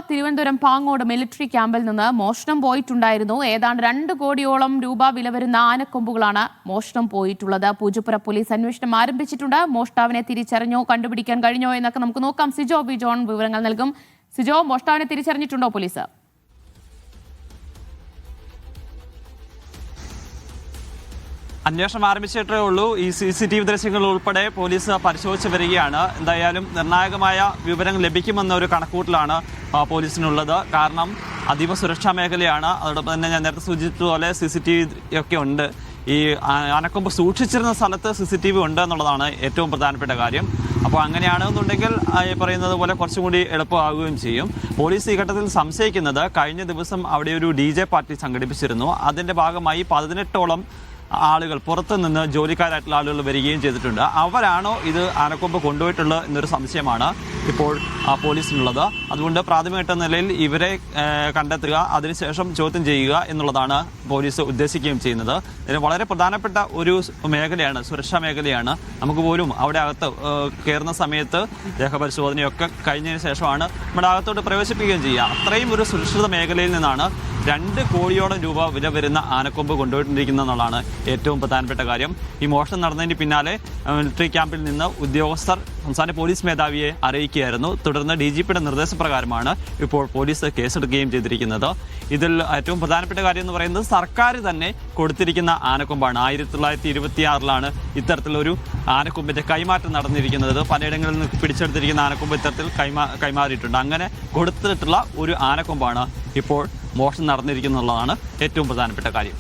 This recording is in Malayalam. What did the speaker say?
തിരുവനന്തപുരം പാങ്ങോട് മിലിറ്ററി ക്യാമ്പിൽ നിന്ന് മോഷണം പോയിട്ടുണ്ടായിരുന്നു. ഏതാണ്ട് 2 കോടിയോളം രൂപ വില വരുന്ന ആനക്കൊമ്പുകളാണ് മോഷണം പോയിട്ടുള്ളത്. പൂജപ്പുര പോലീസ് അന്വേഷണം ആരംഭിച്ചിട്ടുണ്ട്. മോഷ്ടാവിനെ തിരിച്ചറിഞ്ഞോ, കണ്ടുപിടിക്കാൻ കഴിഞ്ഞോ എന്നൊക്കെ നമുക്ക് നോക്കാം. സിജോ വി ജോൺ വിവരങ്ങൾ നൽകും. സിജോ, മോഷ്ടാവിനെ തിരിച്ചറിഞ്ഞിട്ടുണ്ടോ പോലീസ്? അന്വേഷണം ആരംഭിച്ചിട്ടേ ഉള്ളൂ. ഈ CCTV ദൃശ്യങ്ങൾ ഉൾപ്പെടെ പോലീസ് പരിശോധിച്ച് വരികയാണ്. എന്തായാലും നിർണായകമായ വിവരങ്ങൾ ലഭിക്കുമെന്ന ഒരു കണക്കൂട്ടലാണ് പോലീസിനുള്ളത്. കാരണം അതീവ സുരക്ഷാ മേഖലയാണ്. അതോടൊപ്പം തന്നെ ഞാൻ നേരത്തെ സൂചിപ്പിച്ചതുപോലെ CCTV ഒക്കെ ഉണ്ട്. ഈ ആനക്കൊമ്പ് സൂക്ഷിച്ചിരുന്ന സ്ഥലത്ത് CCTV ഉണ്ട് എന്നുള്ളതാണ് ഏറ്റവും പ്രധാനപ്പെട്ട കാര്യം. അപ്പോൾ അങ്ങനെയാണെന്നുണ്ടെങ്കിൽ പറയുന്നത് പോലെ കുറച്ചും കൂടി എളുപ്പമാകുകയും ചെയ്യും. പോലീസ് ഈ ഘട്ടത്തിൽ സംശയിക്കുന്നത് കഴിഞ്ഞ ദിവസം അവിടെ ഒരു DJ പാർട്ടി സംഘടിപ്പിച്ചിരുന്നു. അതിൻ്റെ ഭാഗമായി 18ഓളം ആളുകൾ പുറത്തു നിന്ന് ജോലിക്കാരായിട്ടുള്ള ആളുകൾ വരികയും ചെയ്തിട്ടുണ്ട്. അവരാണോ ഇത് ആനക്കൊമ്പ് കൊണ്ടുപോയിട്ടുള്ളത് എന്നൊരു സംശയമാണ് ഇപ്പോൾ പോലീസിനുള്ളത്. അതുകൊണ്ട് പ്രാഥമിക നിലയിൽ ഇവരെ കണ്ടെത്തുക, അതിനുശേഷം ചോദ്യം ചെയ്യുക എന്നുള്ളതാണ് പോലീസ് ഉദ്ദേശിക്കുകയും ചെയ്യുന്നത്. ഇതിന് വളരെ പ്രധാനപ്പെട്ട ഒരു മേഖലയാണ്, സുരക്ഷാ മേഖലയാണ്. നമുക്ക് പോലും അവിടെ അകത്ത് കയറുന്ന സമയത്ത് ദേഹപരിശോധനയൊക്കെ കഴിഞ്ഞതിന് ശേഷമാണ് നമ്മുടെ അകത്തോട്ട് പ്രവേശിപ്പിക്കുകയും ചെയ്യുക. അത്രയും ഒരു സുരക്ഷിത മേഖലയിൽ നിന്നാണ് 2 കോടിയോളം രൂപ വില വരുന്ന ആനക്കൊമ്പ് കൊണ്ടുപോയിട്ടിരിക്കുന്നത് എന്നുള്ളതാണ് ഏറ്റവും പ്രധാനപ്പെട്ട കാര്യം. ഈ മോഷണം നടന്നതിന് പിന്നാലെ മിലിറ്ററി ക്യാമ്പിൽ നിന്ന് ഉദ്യോഗസ്ഥർ സംസ്ഥാന പോലീസ് മേധാവിയെ അറിയിക്കുകയായിരുന്നു. തുടർന്ന് DGPയുടെ നിർദ്ദേശപ്രകാരമാണ് ഇപ്പോൾ പോലീസ് കേസെടുക്കുകയും ചെയ്തിരിക്കുന്നത്. ഇതിൽ ഏറ്റവും പ്രധാനപ്പെട്ട കാര്യം എന്ന് പറയുന്നത് സർക്കാർ തന്നെ കൊടുത്തിരിക്കുന്ന ആനക്കൊമ്പാണ്. 1926 ഇത്തരത്തിലൊരു ആനക്കൊമ്പിൻ്റെ കൈമാറ്റം നടന്നിരിക്കുന്നത്. പലയിടങ്ങളിൽ നിന്ന് പിടിച്ചെടുത്തിരിക്കുന്ന ആനക്കൊമ്പ് ഇത്തരത്തിൽ കൈമാറിയിട്ടുണ്ട്. അങ്ങനെ കൊടുത്തിട്ടുള്ള ഒരു ആനക്കൊമ്പാണ് ഇപ്പോൾ മോഷണം നടന്നിരിക്കുന്നുള്ളതാണ് ഏറ്റവും പ്രധാനപ്പെട്ട കാര്യം.